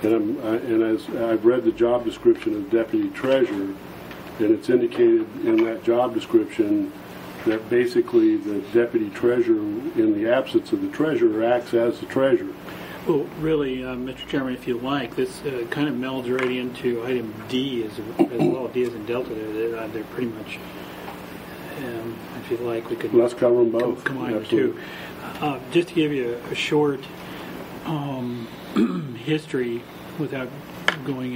And as I've read the job description of deputy treasurer, and it's indicated in that job description that basically the deputy treasurer, in the absence of the treasurer, acts as the treasurer. Well, really, Mr. Chairman, if you like, this kind of melds right into item D as well. D as in Delta. They're pretty much, if you like, we could... Let's cover them both. Combine the two. Just to give you a short history without going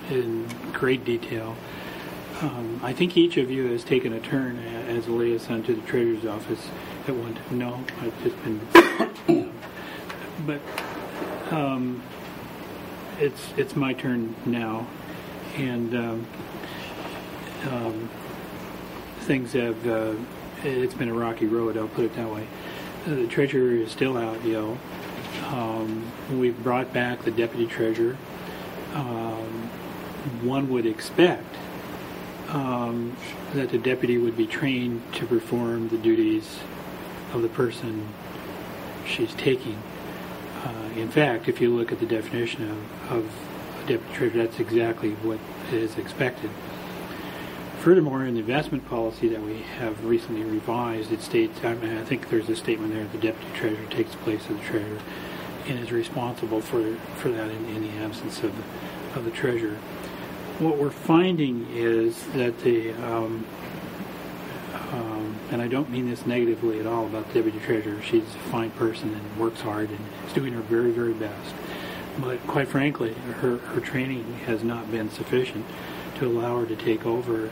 in great detail, I think each of you has taken a turn as a liaison to the Treasurer's Office at one time. No, I've just been... But it's my turn now, and things have it's been a rocky road, I'll put it that way. The treasurer is still out, we've brought back the deputy treasurer. One would expect that the deputy would be trained to perform the duties of the person she's taking. In fact, if you look at the definition of a deputy treasurer, that's exactly what is expected. Furthermore, in the investment policy that we have recently revised, it states, I think there's a statement there, the deputy treasurer takes the place of the treasurer and is responsible for that in the absence of the treasurer. What we're finding is that and I don't mean this negatively at all about the deputy treasurer. She's a fine person and works hard and is doing her very, very best. But quite frankly, her training has not been sufficient to allow her to take over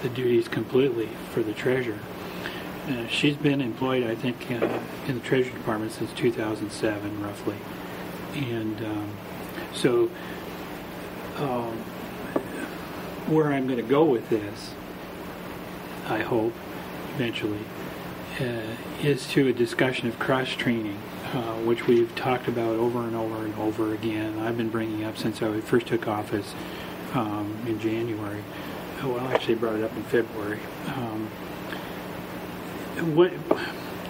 the duties completely for the treasurer. She's been employed, I think, in the Treasury Department since 2007, roughly. And so where I'm going to go with this, I hope, eventually, is to a discussion of cross-training, which we've talked about over and over and over again. I've been bringing up since I first took office in January. Well, I actually brought it up in February.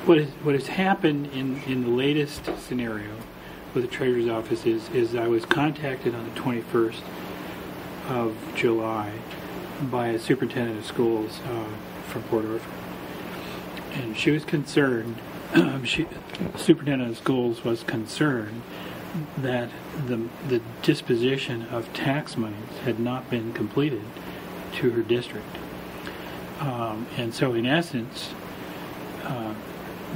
What has happened in the latest scenario with the Treasurer's Office is I was contacted on the 21st of July by a superintendent of schools from Port Orford. And she was concerned, superintendent of schools was concerned that the disposition of tax monies had not been completed to her district. And so in essence,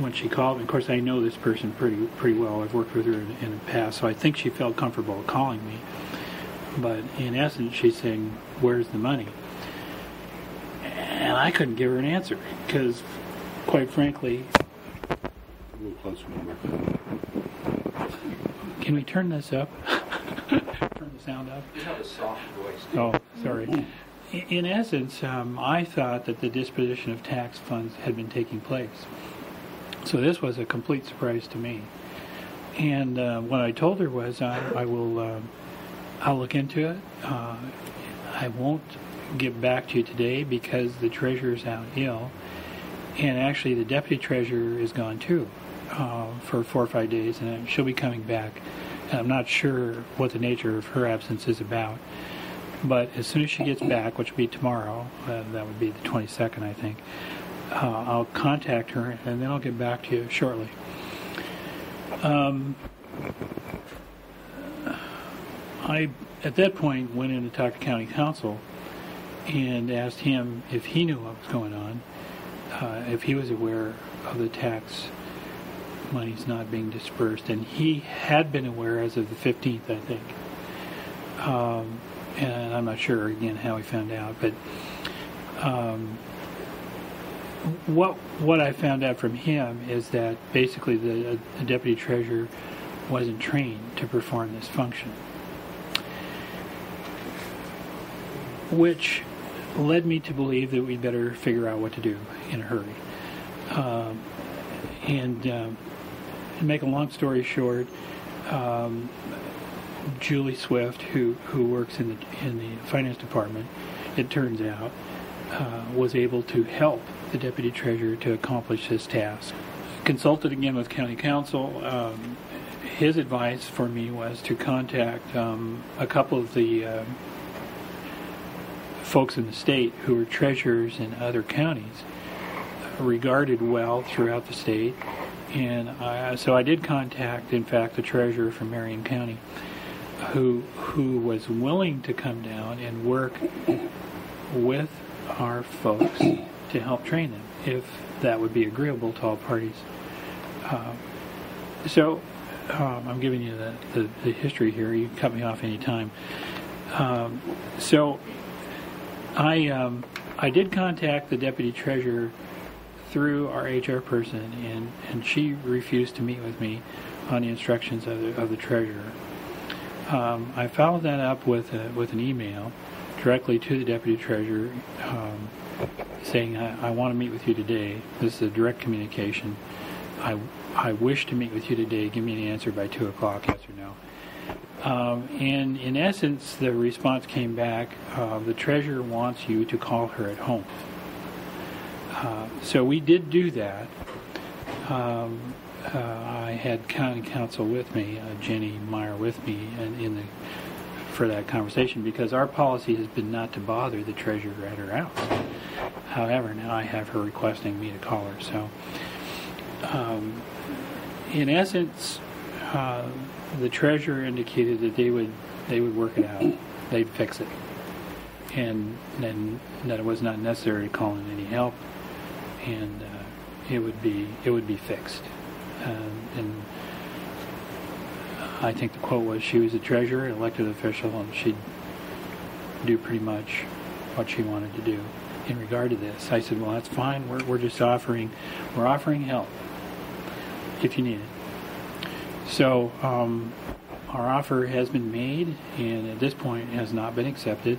when she called, of course I know this person pretty well, I've worked with her in the past, so I think she felt comfortable calling me. But in essence, she's saying, where's the money? And I couldn't give her an answer, because quite frankly... A little closer. Can we turn this up? Turn the sound up? You have a soft voice. Oh, sorry. In essence, I thought that the disposition of tax funds had been taking place. So this was a complete surprise to me. And what I told her was, I'll look into it. I won't get back to you today because the treasurer's out ill. And actually the deputy treasurer is gone too for 4 or 5 days, and she'll be coming back. And I'm not sure what the nature of her absence is about. But as soon as she gets back, which will be tomorrow, that would be the 22nd, I think, I'll contact her, and then I'll get back to you shortly. I, at that point, went in to talk to County Council and asked him if he knew what was going on, if he was aware of the tax monies not being dispersed. And he had been aware as of the 15th, I think. And I'm not sure, again, how he found out. But what I found out from him is that basically the deputy treasurer wasn't trained to perform this function, which led me to believe that we'd better figure out what to do in a hurry. And to make a long story short, Julie Swift, who works in the finance department, it turns out, was able to help the deputy treasurer to accomplish this task. Consulted again with county council. his advice for me was to contact a couple of the folks in the state who were treasurers in other counties, regarded well throughout the state. And so I did contact, in fact, the treasurer from Marion County, who was willing to come down and work with our folks to help train them, if that would be agreeable to all parties. So I'm giving you the history here. You can cut me off any time. So I did contact the deputy treasurer through our HR person, and she refused to meet with me on the instructions of the treasurer. I followed that up with an email directly to the deputy treasurer saying, I want to meet with you today. This is a direct communication. I wish to meet with you today. Give me an answer by 2 o'clock, yes or no. And in essence, the response came back, the treasurer wants you to call her at home. So we did do that. I had county counsel with me, Jenny Meyer with me, for that conversation, because our policy has been not to bother the treasurer at her house. However, now I have her requesting me to call her. So, in essence, the treasurer indicated that they would work it out, they'd fix it, and then that it was not necessary to call in any help, and it would be fixed. And I think the quote was, she was a treasurer, elected official, and she'd do pretty much what she wanted to do in regard to this. I said, well, that's fine. We're just offering help if you need it. So our offer has been made, and at this point has not been accepted.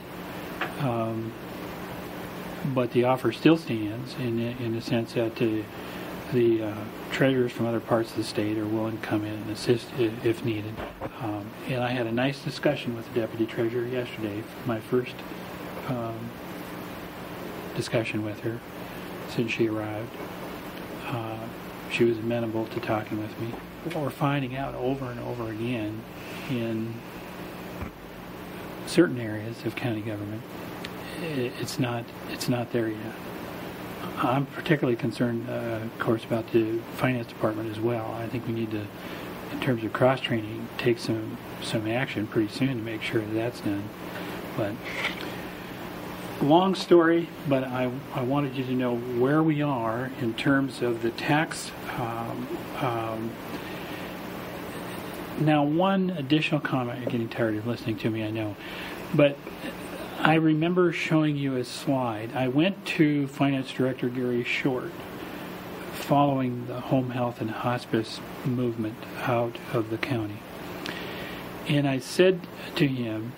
But the offer still stands in the sense that the treasurers from other parts of the state are willing to come in and assist if needed. And I had a nice discussion with the deputy treasurer yesterday, my first discussion with her since she arrived. She was amenable to talking with me. What we're finding out over and over again in certain areas of county government, it's not there yet. I'm particularly concerned, of course, about the finance department as well. I think we need to, in terms of cross-training, take some action pretty soon to make sure that's done. But long story, but I wanted you to know where we are in terms of the tax. Now, one additional comment, you're getting tired of listening to me, I know, but I remember showing you a slide. I went to Finance Director Gary Short following the home health and hospice movement out of the county. And I said to him,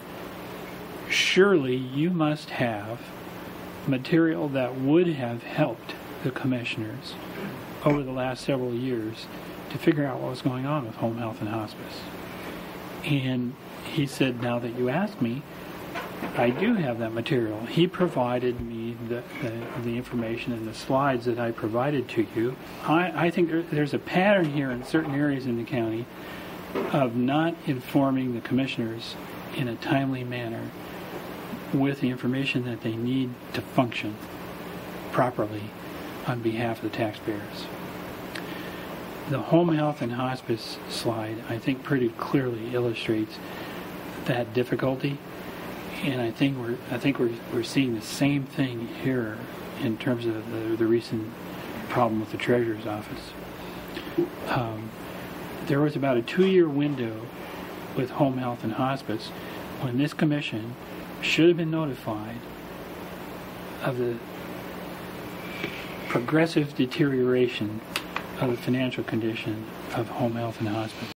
surely you must have material that would have helped the commissioners over the last several years to figure out what was going on with home health and hospice. And he said, now that you ask me, I do have that material. He provided me the information and the slides that I provided to you. I think there's a pattern here in certain areas in the county of not informing the commissioners in a timely manner with the information that they need to function properly on behalf of the taxpayers. The home health and hospice slide, I think, pretty clearly illustrates that difficulty. And I think we're seeing the same thing here in terms of the recent problem with the Treasurer's office. There was about a 2-year window with home health and hospice when this commission should have been notified of the progressive deterioration of the financial condition of home health and hospice.